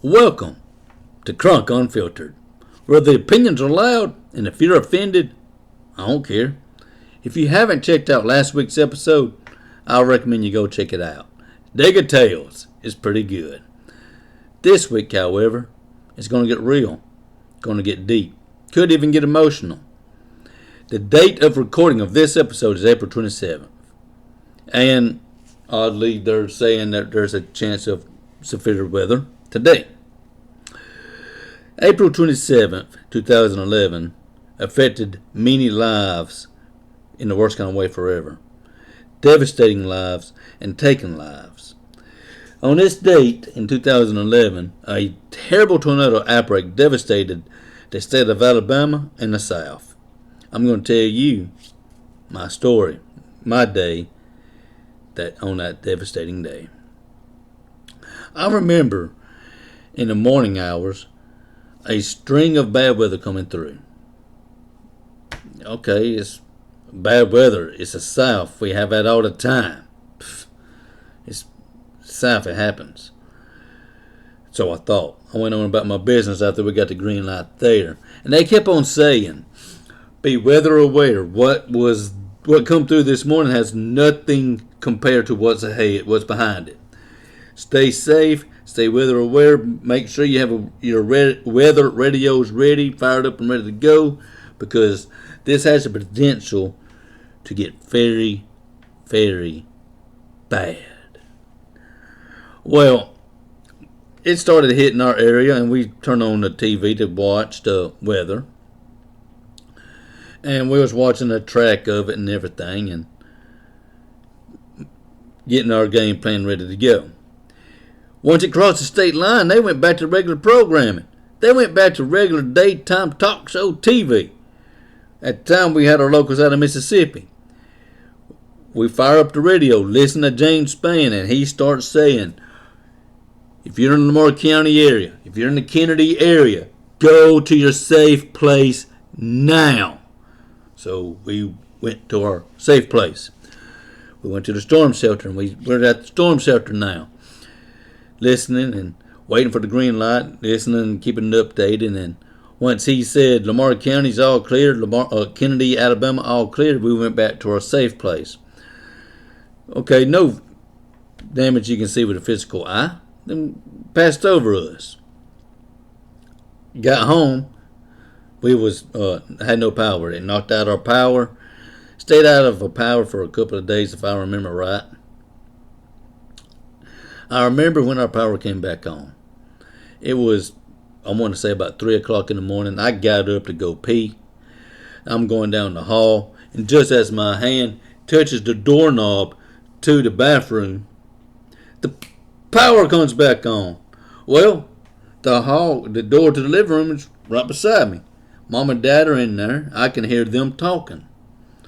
Welcome to Crunk Unfiltered, where the opinions are loud, and if you're offended, I don't care. If you haven't checked out last week's episode, I recommend you go check it out. Digger Tales is pretty good. This week, however, it's going to get real, going to get deep, could even get emotional. The date of recording of this episode is April 27th, and oddly, they're saying that there's a chance of severe weather today. April 27th, 2011 affected many lives in the worst kind of way forever. Devastating lives and taking lives. On this date in 2011, a terrible tornado outbreak devastated the state of Alabama and the South. I'm going to tell you my story, my day, that on that devastating day. I remember in the morning hours a string of bad weather coming through. Okay, it's bad weather. It's the South. We have that all the time. It's South. It happens. So I thought. I went on about my business after we got the green light there, and they kept on saying, "Be weather aware. What come through this morning has nothing compared to what's ahead, what's behind it. Stay safe, stay weather aware, make sure you have your weather radios ready, fired up and ready to go, because this has the potential to get very, very bad." Well, it started hitting our area, and we turned on the TV to watch the weather. And we was watching a track of it and everything, and getting our game plan ready to go. Once it crossed the state line, they went back to regular programming. They went back to regular daytime talk show TV. At the time, we had our locals out of Mississippi. We fire up the radio, listen to James Spann, and he starts saying, if you're in the Lamar County area, if you're in the Kennedy area, go to your safe place now. So we went to our safe place. We went to the storm shelter, and we're at the storm shelter now, listening and waiting for the green light, listening and keeping it updated. And once he said Lamar County's all clear, Kennedy, Alabama all cleared, we went back to our safe place. Okay, no damage you can see with a physical eye. Then passed over us. Got home. We had no power. It knocked out our power. Stayed out of power for a couple of days, if I remember right. I remember when our power came back on. It was, I want to say, about 3 o'clock in the morning. I got up to go pee. I'm going down the hall, and just as my hand touches the doorknob to the bathroom, the power comes back on. Well, the door to the living room is right beside me. Mom and Dad are in there. I can hear them talking.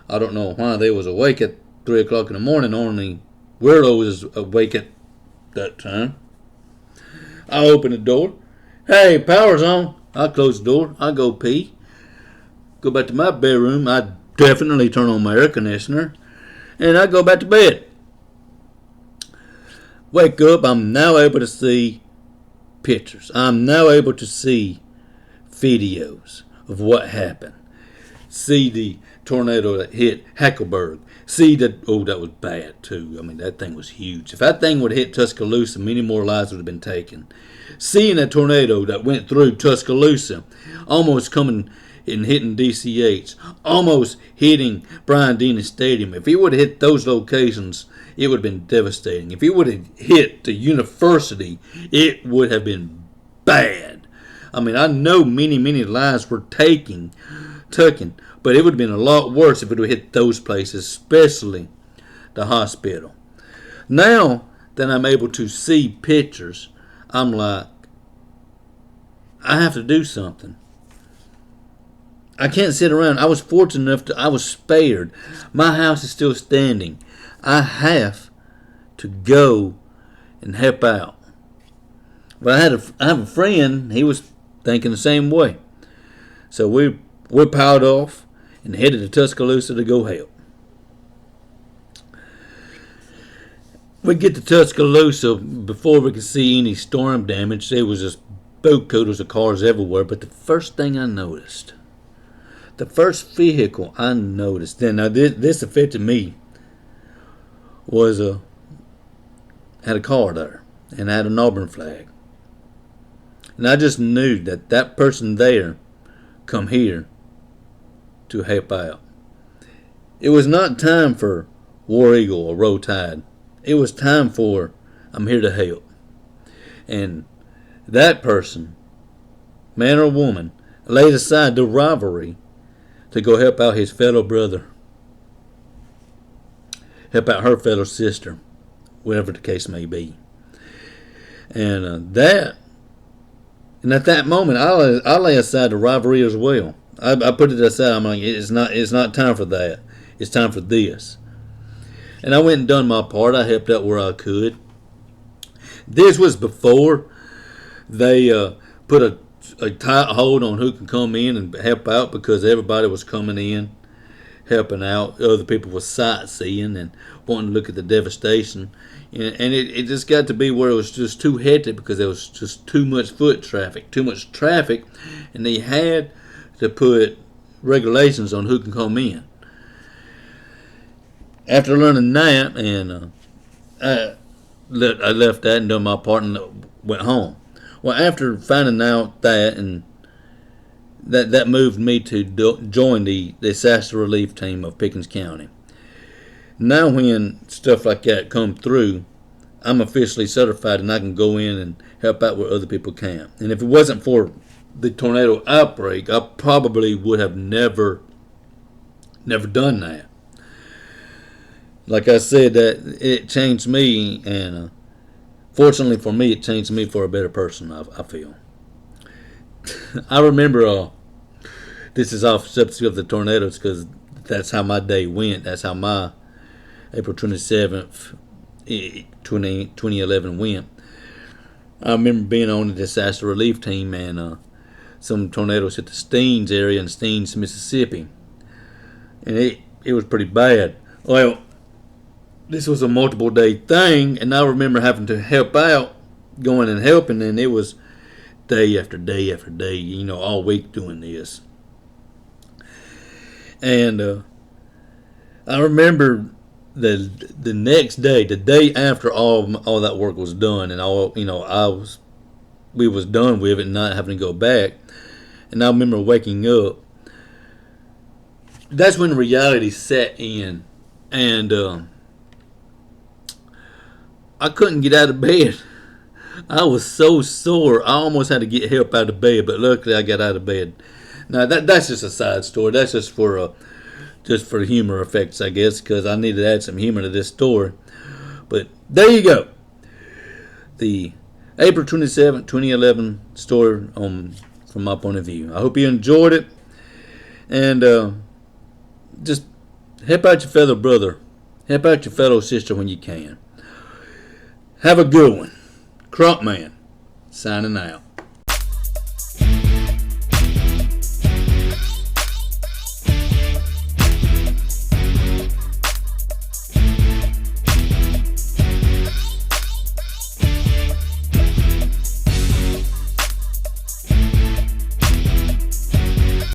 I don't know why they was awake at 3 o'clock in the morning. Only Weirdo was awake at that time. I open the door. Hey, power's on. I close the door. I go pee. Go back to my bedroom. I definitely turn on my air conditioner. And I go back to bed. Wake up. I'm now able to see pictures. I'm now able to see videos of what happened. See the tornado that hit Hackleburg. See that, that was bad too. I mean, that thing was huge. If that thing would have hit Tuscaloosa, many more lives would have been taken. Seeing a tornado that went through Tuscaloosa, almost coming and hitting DCH, almost hitting Bryant-Denny Stadium. If it would have hit those locations, it would have been devastating. If it would have hit the university, it would have been bad. I mean, I know many, many lives were taken, but it would have been a lot worse if it would have hit those places, especially the hospital. Now that I'm able to see pictures, I'm like, I have to do something. I can't sit around. I was fortunate enough I was spared. My house is still standing. I have to go and help out. But I have a friend, he was thinking the same way. So we're piled off and headed to Tuscaloosa to go help. We get to Tuscaloosa before we could see any storm damage. There was just boatloads of cars everywhere. But the first thing I noticed, the first vehicle I noticed, then now this affected me, was had a car there and had an Auburn flag, and I just knew that that person there come here to help out. It was not time for War Eagle or Roll Tide. It was time for I'm here to help. And that person, man or woman, laid aside the rivalry to go help out his fellow brother, help out her fellow sister, whatever the case may be. And and at that moment, I lay aside the rivalry as well. I put it aside. I'm like, it's not time for that. It's time for this. And I went and done my part. I helped out where I could. This was before they put a tight hold on who can come in and help out, because everybody was coming in, helping out. Other people were sightseeing and wanting to look at the devastation. And it just got to be where it was just too hectic, because there was just too much foot traffic, and they had to put regulations on who can come in. After learning that, and I left that and done my part and went home. Well, after finding out that, and that moved me to join the disaster relief team of Pickens County. Now when stuff like that come through, I'm officially certified and I can go in and help out where other people can't. And if it wasn't for the tornado outbreak, I probably would have never done that. Like I said, that it changed me, and fortunately for me, it changed me for a better person, I feel. I remember, this is off subject of the tornadoes, because that's how my day went. That's how my April 27th, 2011 went. I remember being on the disaster relief team, and some tornadoes hit the Steens area in Steens, Mississippi. And it was pretty bad. Well, this was a multiple day thing, and I remember having to help out, going and helping, and it was day after day after day, all week doing this. And I remember the next day, the day after all that work was done, and we was done with it and not having to go back. And I remember waking up. That's when reality set in, and I couldn't get out of bed. I was so sore. I almost had to get help out of bed, but luckily I got out of bed. Now that's just a side story. That's just for humor effects, I guess, because I needed to add some humor to this story. But there you go. The April 27, 2011 story from my point of view. I hope you enjoyed it. And just help out your fellow brother. Help out your fellow sister when you can. Have a good one. Crunk Man, signing out.